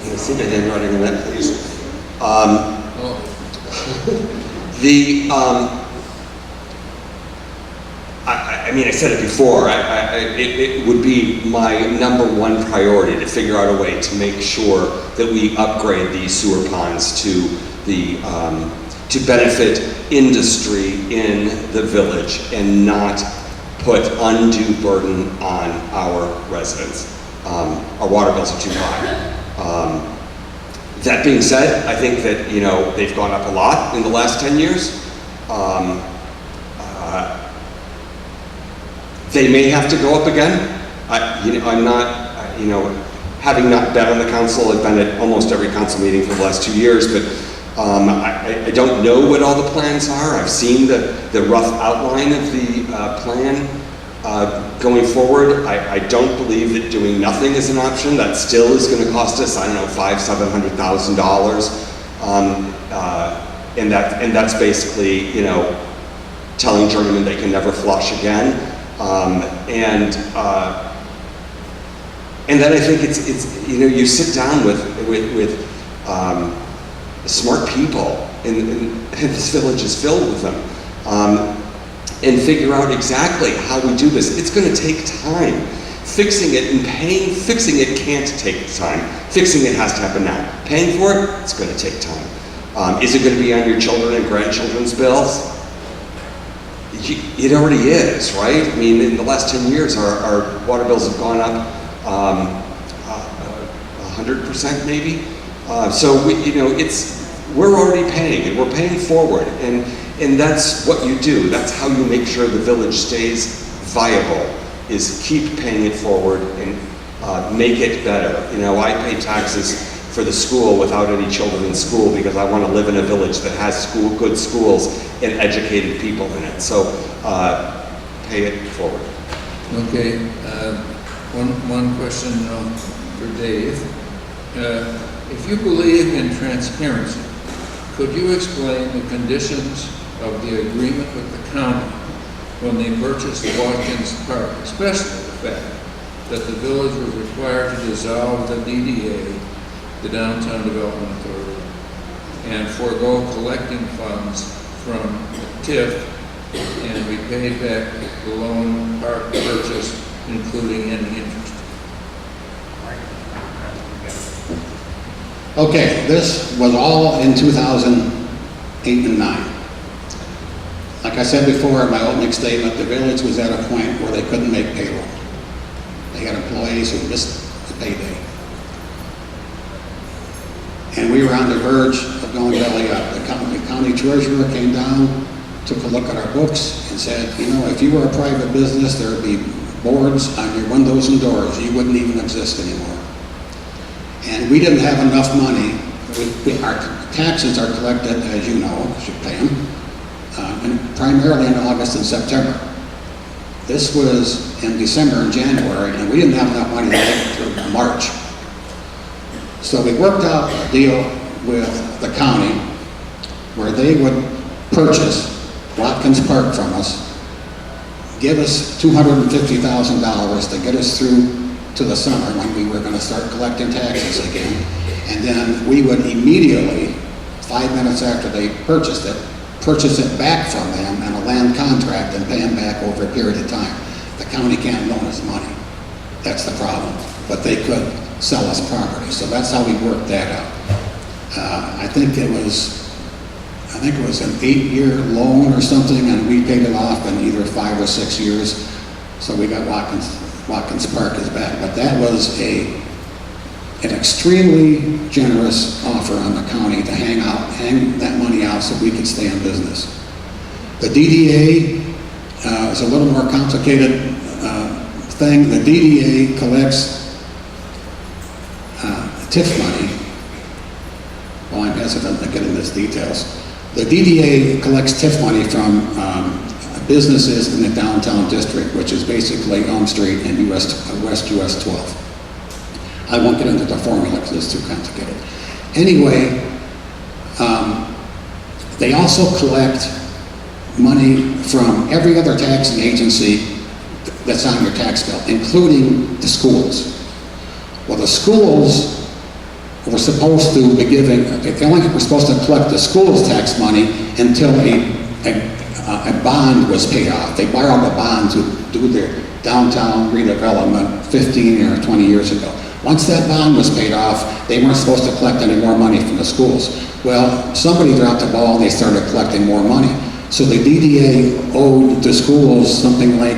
Can I see the handwriting on that, please? I mean, I said it before, it would be my #1 priority to figure out a way to make sure that we upgrade these sewer ponds to benefit industry in the village and not put undue burden on our residents. Our water bills are too high. That being said, I think that, they've gone up a lot in the last 10 years. They may have to go up again. I'm not, having not been on the council, I've been at almost every council meeting for the last 2 years, but I don't know what all the plans are. I've seen the rough outline of the plan going forward. I don't believe that doing nothing is an option. That still is going to cost us, I don't know, $500,000–700,000, and that's basically, telling journeymen they can never flush again. And then I think it's you sit down with smart people, and this village is filled with them, and figure out exactly how we do this. It's going to take time. Fixing it can't take time. Fixing it has to happen now. Paying for it, it's going to take time. Is it going to be on your children and grandchildren's bills? It already is, right? I mean, in the last 10 years, our water bills have gone up 100% maybe. So we're already paying, and we're paying forward, and that's what you do. That's how you make sure the village stays viable, is keep paying it forward and make it better. I pay taxes for the school without any children in school because I want to live in a village that has good schools and educated people in it. So pay it forward. Okay, one question for Dave. If you believe in transparency, Could you explain the conditions of the agreement with the county when they purchased Watkins Park, especially the fact that the village was required to dissolve the DDA, the Downtown Development Authority, and forego collecting funds from TIF and we paid back the loan park purchase, including any interest? Okay, this was all in 2008 and 9. Like I said before in my opening statement, the village was at a point where they couldn't make payroll. They had employees who missed the payday. And we were on the verge of going belly up. The county treasurer came down, took a look at our books and said, you know, if you were a private business, there would be boards on your windows and doors. You wouldn't even exist anymore. And we didn't have enough money. Our taxes are collected, as you know, you should pay them, and primarily in August and September. This was in December and January, and we didn't have enough money to make it through March. So we worked out a deal with the county where they would purchase Watkins Park from us, give us $250,000 to get us through to the summer when we were going to start collecting taxes again. And then we would immediately, 5 minutes after they purchased it, purchase it back from them in a land contract and pay them back over a period of time. The county can't loan us money. That's the problem. But they could sell us property. So that's how we worked that out. I think it was an 8-year loan or something, and we paid it off in either 5 or 6 years. So we got Watkins Park is back. But that was an extremely generous offer on the county to hang that money out so we could stay in business. The DDA is a little more complicated thing. The DDA collects TIF money. Well, I'm hesitant to get into these details. The DDA collects TIF money from businesses in the downtown district, which is basically Elm Street and West US 12. I won't get into the formula because it's too complicated. Anyway, they also collect money from every other taxing agency that's on your tax bill, including the schools. Well, the schools were supposed to be giving, they only were supposed to collect the school's tax money until a bond was paid off. They borrowed a bond to do their downtown redevelopment 15 or 20 years ago. Once that bond was paid off, they weren't supposed to collect any more money from the schools. Well, somebody dropped the ball and they started collecting more money. So the DDA owed the schools something like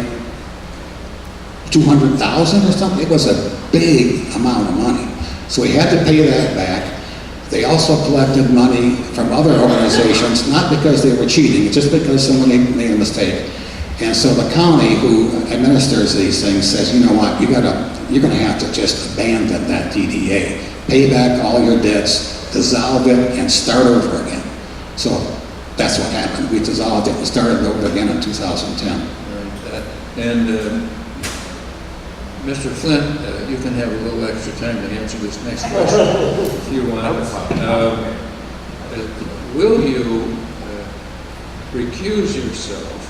$200,000 or something. It was a big amount of money. So we had to pay that back. They also collected money from other organizations, not because they were cheating, just because somebody made a mistake. And so the county, who administers these things, says, you know what, you're gonna have to just abandon that DDA, pay back all your debts, dissolve it, and start over again. So that's what happened. We dissolved it and started over again in 2010. Right. And Mr. Flint, you can have a little extra time to answer this next question if you want. Will you recuse yourself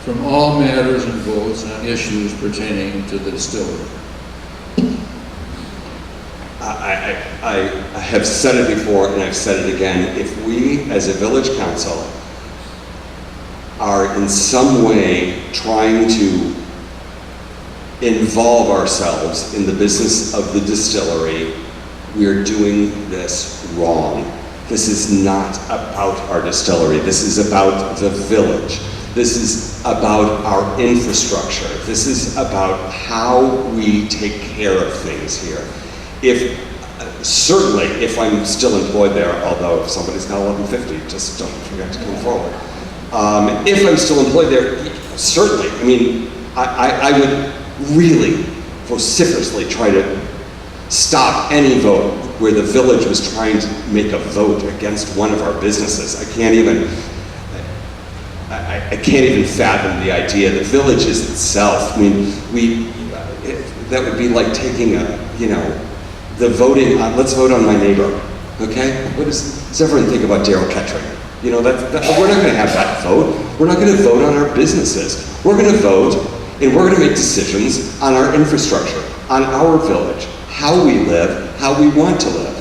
from all matters and votes on issues pertaining to the distillery? I have said it before and I've said it again. If we, as a village council, are in some way trying to involve ourselves in the business of the distillery, we are doing this wrong. This is not about our distillery. This is about the village. This is about our infrastructure. This is about how we take care of things here. Certainly, if I'm still employed there, although if somebody's got 1150, just don't forget to come forward. If I'm still employed there, certainly, I mean, I would really vociferously try to stop any vote where the village was trying to make a vote against one of our businesses. I can't even fathom the idea. The village is itself. I mean, that would be like taking the voting on, let's vote on my neighbor. Okay? Does everyone think about Daryl Kettering? You know, we're not going to have that vote. We're not going to vote on our businesses. We're going to vote and we're going to make decisions on our infrastructure, on our village, how we live, how we want to live.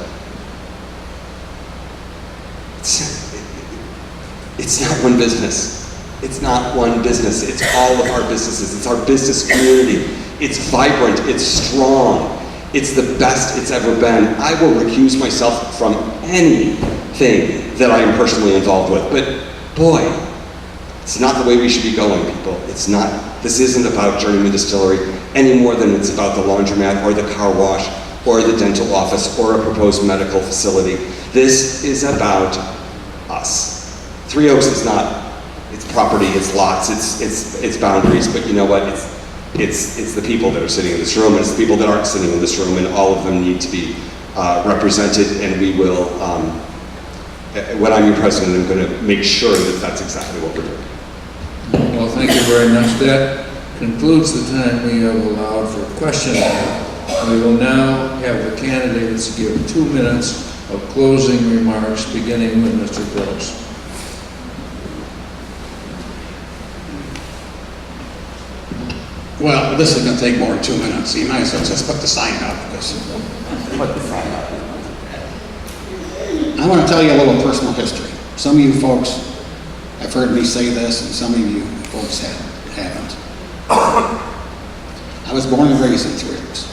It's not one business. It's not one business. It's all of our businesses. It's our business community. It's vibrant. It's strong. It's the best it's ever been. I will recuse myself from anything that I am personally involved with. But boy, it's not the way we should be going, people. It's not. This isn't about Journeyman Distillery any more than it's about the laundromat or the car wash or the dental office or a proposed medical facility. This is about us. Three Oaks is not, it's property, it's lots, it's boundaries, but you know what? It's the people that are sitting in this room, and it's the people that aren't sitting in this room, and all of them need to be represented, and we will, when I'm your president, I'm going to make sure that that's exactly what we're doing. Well, thank you very much. That concludes the time we have allowed for questions. We will now have the candidates give 2 minutes of closing remarks, beginning with Mr. Gross. Well, this is going to take more than 2 minutes. You might as well just put the sign up. I want to tell you a little personal history. Some of you folks have heard me say this, and some of you folks haven't. I was born and raised in Three Oaks.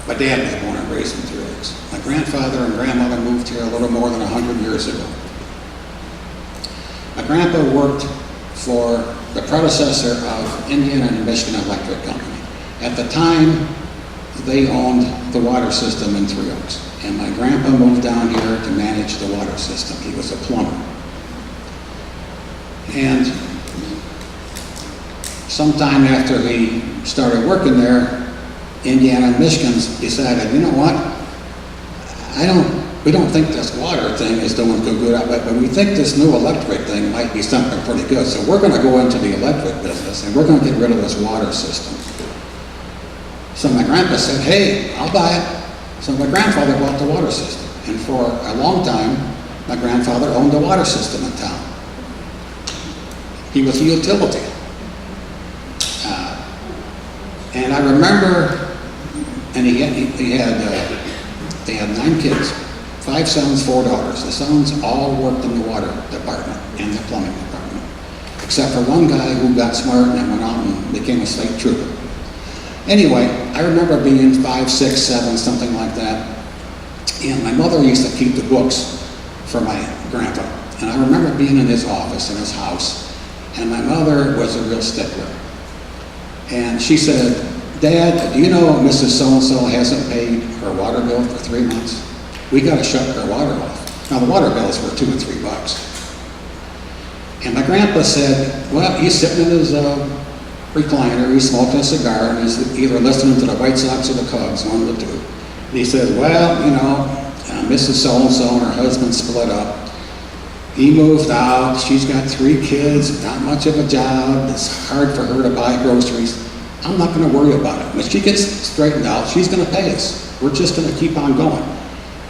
My dad was born and raised in Three Oaks. My grandfather and grandmother moved here a little more than 100 years ago. My grandpa worked for the predecessor of Indiana and Michigan Electric Company. At the time, they owned the water system in Three Oaks. And my grandpa moved down here to manage the water system. He was a plumber. And sometime after he started working there, Indiana and Michigan decided, you know what? We don't think this water thing is doing too good, but we think this new electric thing might be something pretty good. So we're going to go into the electric business and we're going to get rid of this water system. So my grandpa said, hey, I'll buy it. So my grandfather bought the water system. And for a long time, my grandfather owned the water system in town. He was a utility. And I remember, and they had 9 kids, 5 sons, 4 daughters. The sons all worked in the water department and the plumbing department, except for one guy who got smart and went out and became a state trooper. Anyway, I remember being 5, 6, 7, something like that, and my mother used to keep the books for my grandpa. And I remember being in his office, in his house, and my mother was a real stickler. And she said, Dad, do you know Mrs. So-and-so hasn't paid her water bill for 3 months? We got to shut her water off. Now, the water bills were $2 and $3. And my grandpa said, well, he's sitting in his recliner, he's smoking a cigar, and he's either listening to the White Sox or the Cubs, one of the two. And he said, well, you know, Mrs. So-and-so and her husband split up. He moved out, she's got 3 kids, not much of a job, it's hard for her to buy groceries. I'm not going to worry about it. When she gets straightened out, she's going to pay us. We're just going to keep on going.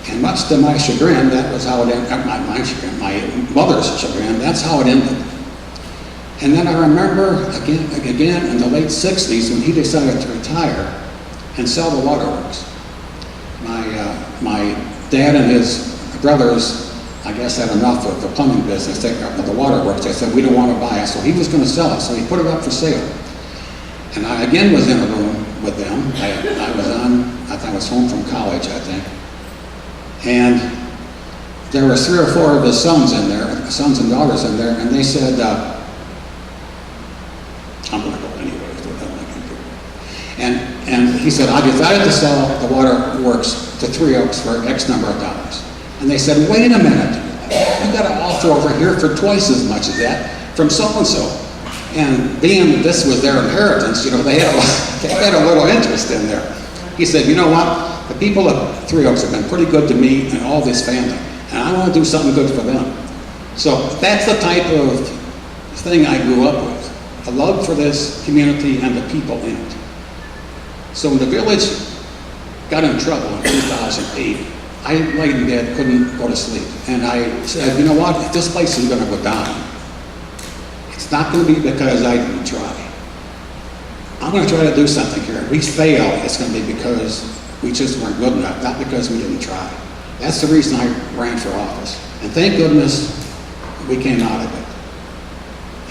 And much to my chagrin, that was how it ended. Not my chagrin, my mother's chagrin, that's how it ended. And then I remember again in the late 60s when he decided to retire and sell the waterworks. My dad and his brothers, I guess, had enough of the plumbing business, of the waterworks. They said, we don't want to buy it. So he was going to sell it. So he put it up for sale. And I again was in a room with them. I was home from college, I think. And there were 3 or 4 of his sons in there, sons and daughters in there, and they said, I'm going to go anyway. And he said, I decided to sell the waterworks to Three Oaks for X number of dollars. And they said, wait a minute, you got an offer over here for twice as much as that from so-and-so. And being this was their inheritance, you know, they had a little interest in there. He said, you know what? The people of Three Oaks have been pretty good to me and all this family, and I want to do something good for them. So that's the type of thing I grew up with, a love for this community and the people in it. So when the village got in trouble in 2008, I laid in bed, couldn't go to sleep. And I said, you know what, if this place is gonna go down, it's not gonna be because I didn't try. I'm gonna try to do something here. If we fail, it's gonna be because we just weren't good enough, not because we didn't try. That's the reason I ran for office. And thank goodness we came out of it.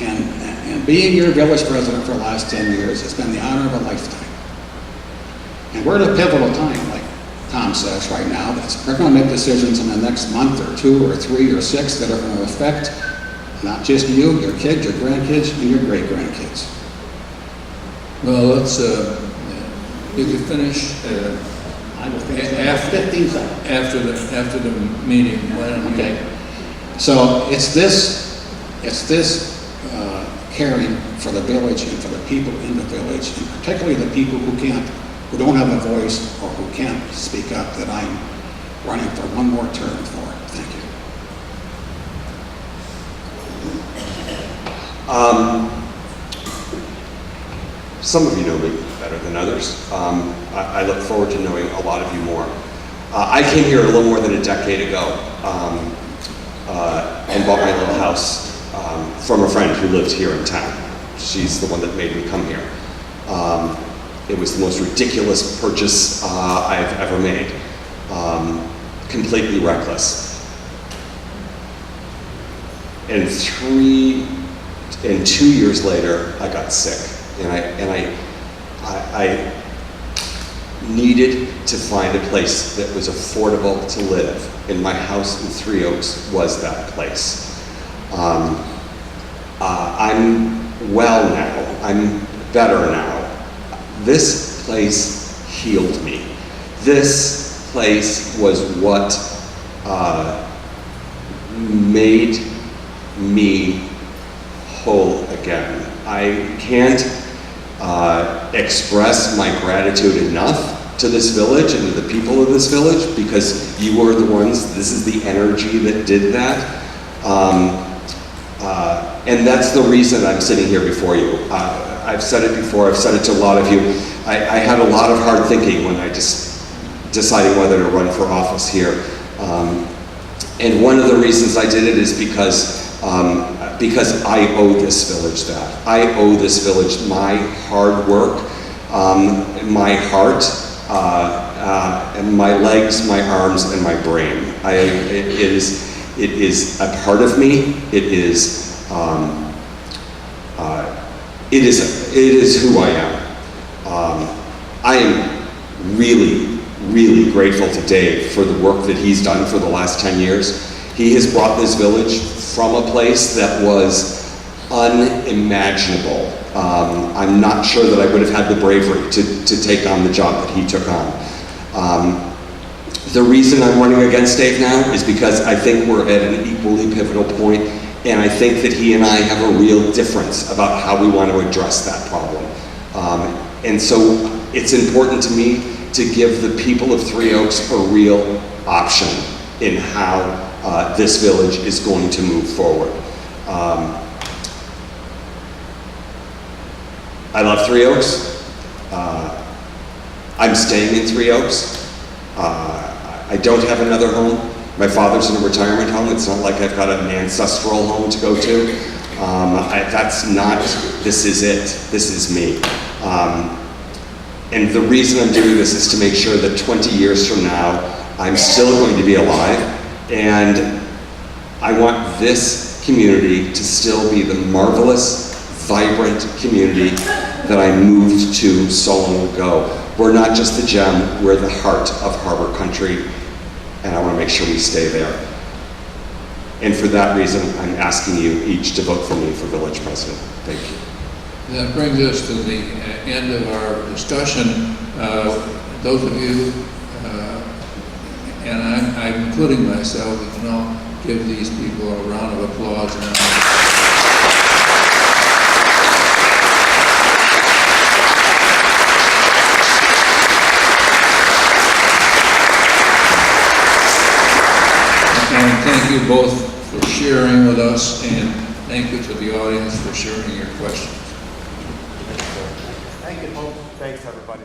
And being your village president for the last 10 years has been the honor of a lifetime. And we're at a pivotal time, like Tom says right now. We're going to make decisions in the next month or 2 or 3 or 6 that are going to affect not just you, your kids, your grandkids, and your great-grandkids. Well, let's, you can finish I will finish that. 15 seconds. after the meeting. Why don't you- Okay. So it's this caring for the village and for the people in the village, and particularly the people who don't have a voice or who can't speak up, that I'm running for one more term for. Thank you. Some of you know me better than others. I look forward to knowing a lot of you more. I came here a little more than a decade ago and bought my little house from a friend who lived here in town. She's the one that made me come here. It was the most ridiculous purchase I've ever made. Completely reckless. And 2 years later, I got sick. And I needed to find a place that was affordable to live. And my house in Three Oaks was that place. I'm well now. I'm better now. This place healed me. This place was what made me whole again. I can't express my gratitude enough to this village and to the people of this village, because you were the ones, this is the energy that did that. And that's the reason I'm sitting here before you. I've said it before, I've said it to a lot of you. I had a lot of hard thinking when I just decided whether to run for office here. And one of the reasons I did it is because I owe this village that. I owe this village my hard work, my heart, and my legs, my arms, and my brain. It is a part of me. It is who I am. I am really, really grateful to Dave for the work that he's done for the last 10 years. He has brought this village from a place that was unimaginable. I'm not sure that I would have had the bravery to take on the job that he took on. The reason I'm running against Dave now is because I think we're at an equally pivotal point, and I think that he and I have a real difference about how we want to address that problem. And so it's important to me to give the people of Three Oaks a real option in how this village is going to move forward. I love Three Oaks. I'm staying in Three Oaks. I don't have another home. My father's in a retirement home. It's not like I've got an ancestral home to go to. This is it. This is me. And the reason I'm doing this is to make sure that 20 years from now, I'm still going to be alive, and I want this community to still be the marvelous, vibrant community that I moved to so long ago. We're not just the gem, we're the heart of Harbor Country, and I want to make sure we stay there. And for that reason, I'm asking you each to vote for me for village president. Thank you. That brings us to the end of our discussion. Those of you, and I'm including myself, you can all give these people a round of applause now. And thank you both for sharing with us, and thank you to the audience for sharing your questions. Thank you, folks. Thanks, everybody.